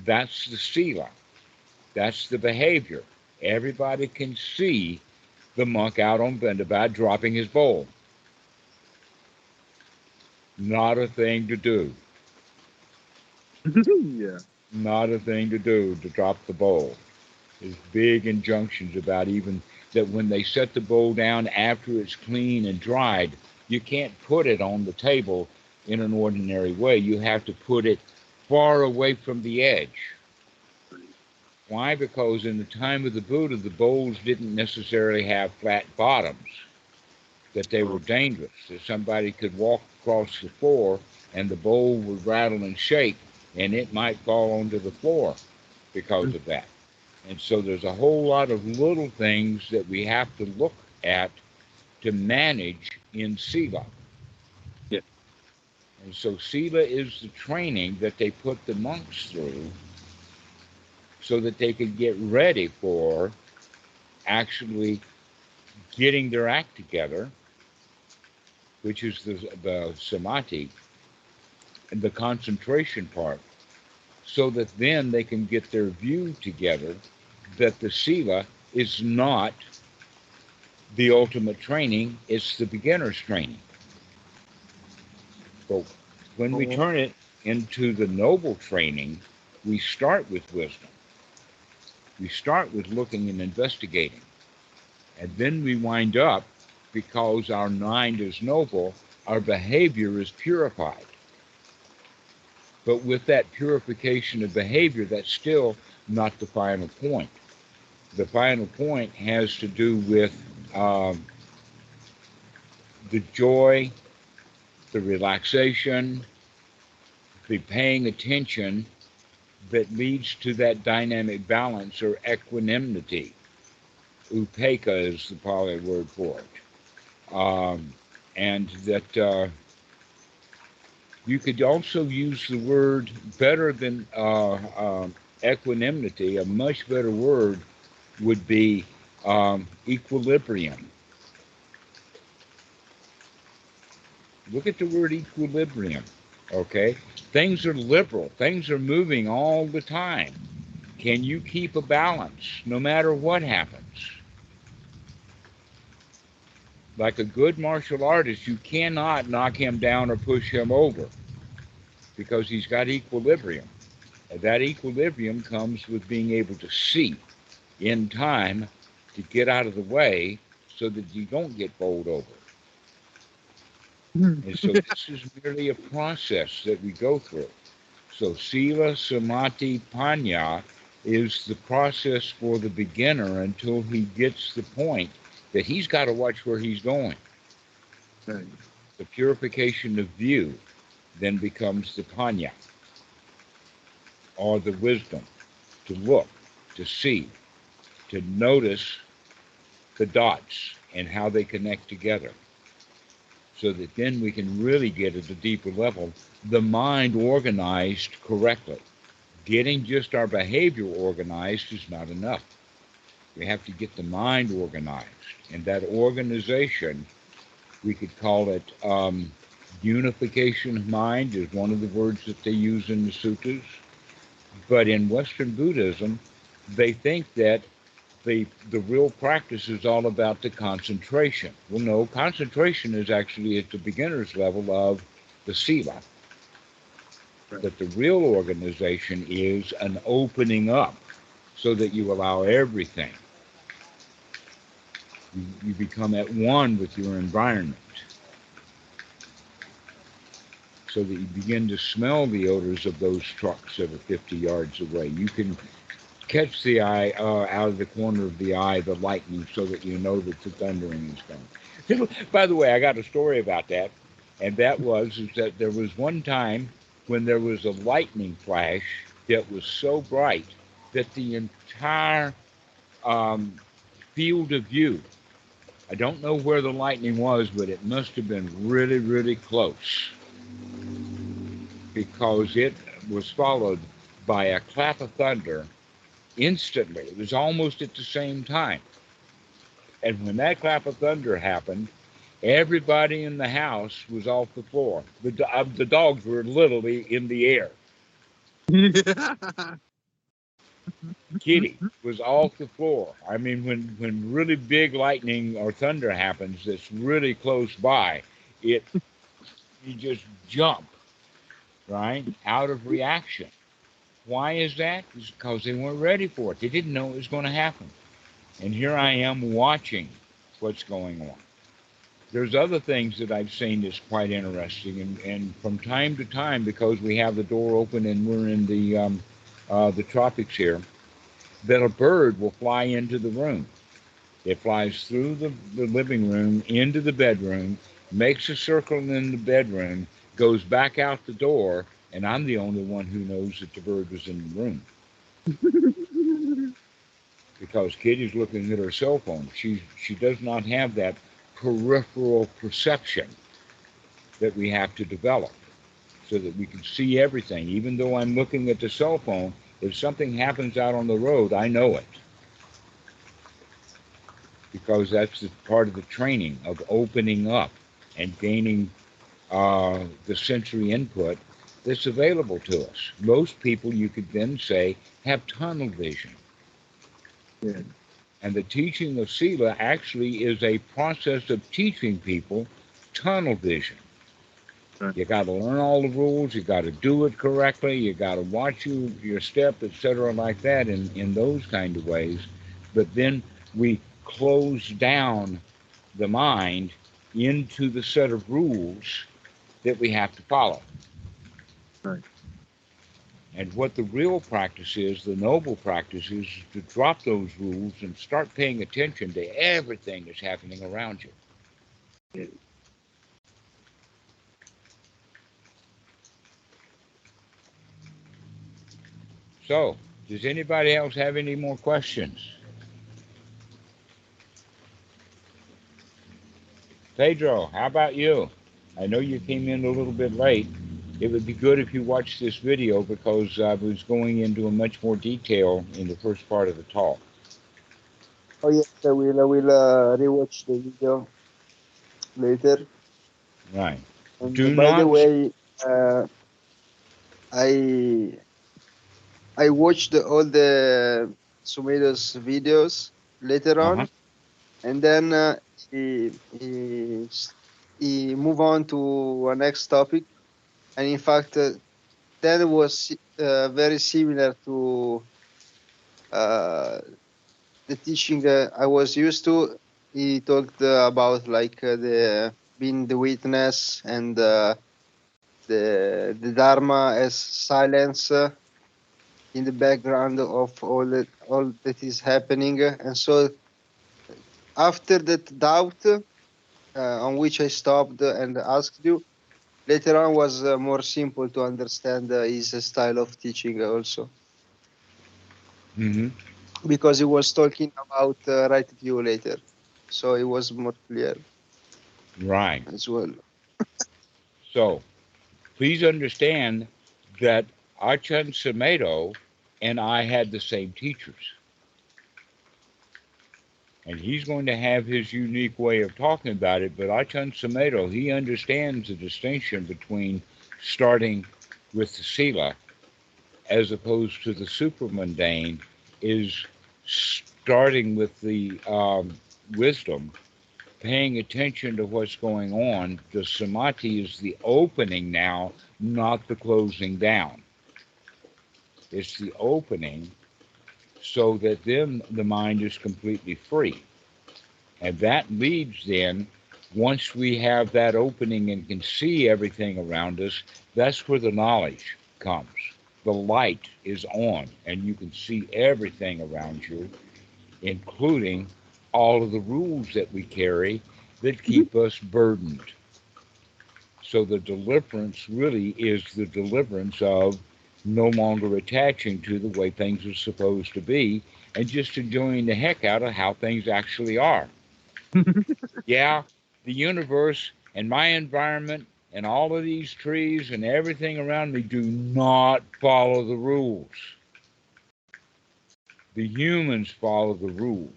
That's the Sila. That's the behavior. Everybody can see the monk out on Bendabat dropping his bowl. Not a thing to do. Yeah. Not a thing to do to drop the bowl. There's big injunctions about even that when they set the bowl down after it's clean and dried, you can't put it on the table in an ordinary way. You have to put it far away from the edge. Why? Because in the time of the Buddha, the bowls didn't necessarily have flat bottoms, that they were dangerous, that somebody could walk across the floor and the bowl would rattle and shake and it might fall onto the floor because of that. And so there's a whole lot of little things that we have to look at to manage in Sila. Yeah. And so Sila is the training that they put the monks through so that they could get ready for actually getting their act together, which is the samadhi and the concentration part, so that then they can get their view together that the Sila is not the ultimate training, it's the beginner's training. So when we turn it into the noble training, we start with wisdom. We start with looking and investigating. And then we wind up, because our mind is noble, our behavior is purified. But with that purification of behavior, that's still not the final point. The final point has to do with the joy, the relaxation, the paying attention that leads to that dynamic balance or equanimity. Upekkha is the Pali word for it. And that you could also use the word better than equanimity. A much better word would be equilibrium. Look at the word equilibrium, okay? Things are liberal. Things are moving all the time. Can you keep a balance no matter what happens? Like a good martial artist, you cannot knock him down or push him over because he's got equilibrium. And that equilibrium comes with being able to see in time to get out of the way so that you don't get bowled over. And so this is merely a process that we go through. So Sila, Samadhi, Panya is the process for the beginner until he gets the point that he's got to watch where he's going. Right. The purification of view then becomes the Panya, or the wisdom, to look, to see, to notice the dots and how they connect together, so that then we can really get at a deeper level the mind organized correctly. Getting just our behavior organized is not enough. We have to get the mind organized. And that organization, we could call it unification of mind, is one of the words that they use in the suttas. But in Western Buddhism, they think that the real practice is all about the concentration. Well, no, concentration is actually at the beginner's level of the Sila. Right. That the real organization is an opening up so that you allow everything. You become at one with your environment. so that you begin to smell the odors of those trucks that are 50 yards away. You can catch the eye out of the corner of the eye, the lightning, so that you know that the thundering is coming. By the way, I got a story about that, and that is that there was one time when there was a lightning flash that was so bright that the entire field of view, I don't know where the lightning was, but it must have been really, really close, because it was followed by a clap of thunder instantly. It was almost at the same time. And when that clap of thunder happened, everybody in the house was off the floor. The dogs were literally in the air. Kitty was off the floor. I mean, when really big lightning or thunder happens that's really close by, you just jump, right, out of reaction. Why is that? It's because they weren't ready for it. They didn't know it was going to happen. And here I am watching what's going on. There's other things that I've seen that's quite interesting, and from time to time, because we have the door open and we're in the tropics here, that a bird will fly into the room. It flies through the living room into the bedroom, makes a circle in the bedroom, goes back out the door, and I'm the only one who knows that the bird was in the room. Because Kitty's looking at her cell phone. She does not have that peripheral perception that we have to develop so that we can see everything. Even though I'm looking at the cell phone, if something happens out on the road, I know it. Because that's part of the training of opening up and gaining the sensory input that's available to us. Most people, you could then say, have tunnel vision. Yeah. And the teaching of Sila actually is a process of teaching people tunnel vision. Right. You got to learn all the rules. You got to do it correctly. You got to watch your step, etc., like that, in those kind of ways. But then we close down the mind into the set of rules that we have to follow. Right. And what the real practice is, the noble practice, is to drop those rules and start paying attention to everything that's happening around you. Yeah. So, does anybody else have any more questions? Pedro, how about you? I know you came in a little bit late. It would be good if you watched this video, because I was going into a much more detail in the first part of the talk. Oh yes, I will rewatch the video later. Right. And Do by the not. way, I watched all the Sumedo's videos later Uh-huh. on, and then he move on to a next topic, and in fact, that was very similar to the teaching I was used to. He talked about like the being the witness and the Dharma as silence in the background of all that is happening. And so after that doubt on which I stopped and asked you, later on was more simple to understand his style of teaching also. Mm-hmm. Because he was talking about right view later. So it was more clear Right. as well. So, please understand that Achan Samedo and I had the same teachers. And he's going to have his unique way of talking about it, but Achan Samedo, he understands the distinction between starting with the Sila as opposed to the supramundane, is starting with the wisdom, paying attention to what's going on. The samadhi is the opening now, not the closing down. It's the opening, so that then the mind is completely free. And that leads then Once we have that opening and can see everything around us, that's where the knowledge comes. The light is on, and you can see everything around you, including all of the rules that we carry that keep us burdened. So the deliverance really is the deliverance of no longer attaching to the way things are supposed to be and just enjoying the heck out of how things actually are. Yeah, the universe and my environment and all of these trees and everything around me do not follow the rules. The humans follow the rules.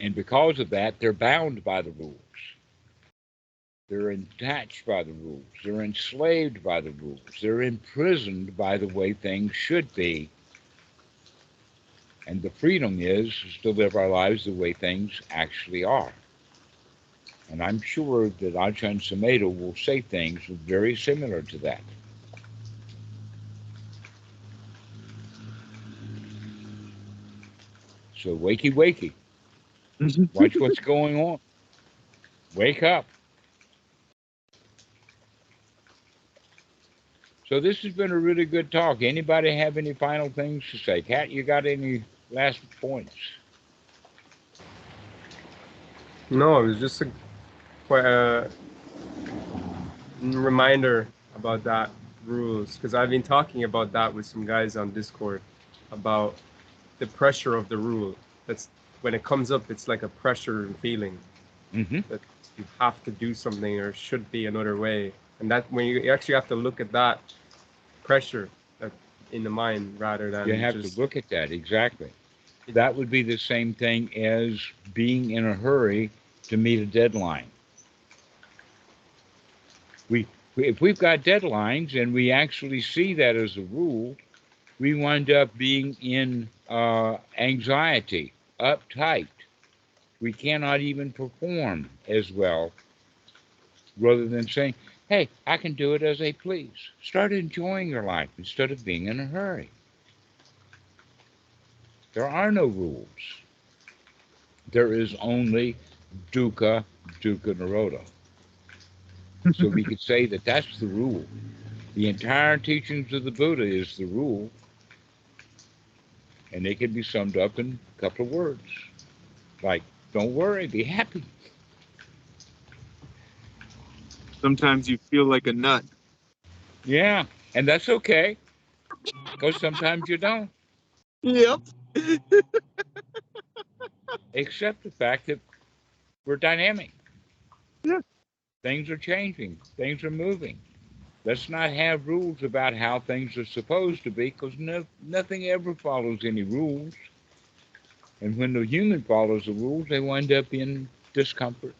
And because of that, they're bound by the rules. They're attached by the rules. They're enslaved by the rules. They're imprisoned by the way things should be. And the freedom is to live our lives the way things actually are. And I'm sure that Ajahn Sumedho will say things very similar to that. So wakey, wakey. Watch what's going on. Wake up. So this has been a really good talk. Anybody have any final things to say? Kat, you got any last points? No, it was just a reminder about that rules, because I've been talking about that with some guys on Discord about the pressure of the rule. That's when it comes up, it's like a pressure feeling that you have to do something or should be another way. And that when you actually have to look at that pressure that in the mind rather than you have just to look at that, exactly. That would be the same thing as being in a hurry to meet a deadline. If we've got deadlines and we actually see that as a rule, we wind up being in anxiety, uptight. We cannot even perform as well, rather than saying, hey, I can do it as I please. Start enjoying your life instead of being in a hurry. There are no rules. There is only dukkha, dukkha nirodha. So we could say that that's the rule. The entire teachings of the Buddha is the rule, and they can be summed up in a couple of words. Like, don't worry, be happy. Sometimes you feel like a nut. Yeah, and that's okay, because sometimes you don't. Yep. Accept the fact that we're dynamic. Yeah. Things are changing. Things are moving. Let's not have rules about how things are supposed to be, because nothing ever follows any rules. And when the human follows the rules, they wind up in discomfort,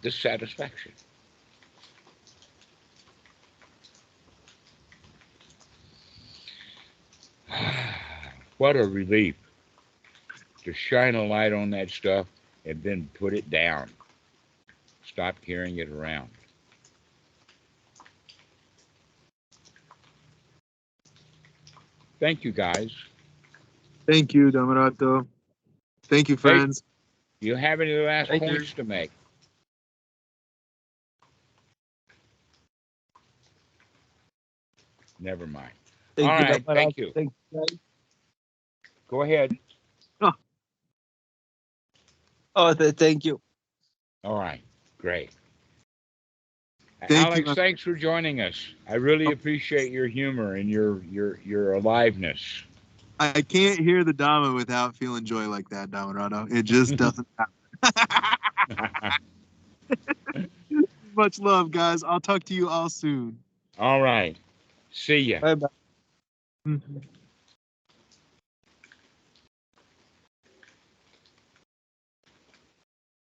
dissatisfaction. What a relief to shine a light on that stuff and then put it down. Stop carrying it around. Thank you, guys. Thank you, Dhammarato. Thank you, friends. Do you have any last Thank points you. to make? Never mind. Thank All you, right, Dhammarato. thank you. Thank you, guys. Go ahead. Oh, thank you. All right, great. Thank Alex, you. thanks for joining us. I really appreciate your humor and your aliveness. I can't hear the Dhamma without feeling joy like that, Dhammarato. It just doesn't happen. Much love, guys. I'll talk to you all soon. All right. See ya. Bye bye. Mhm.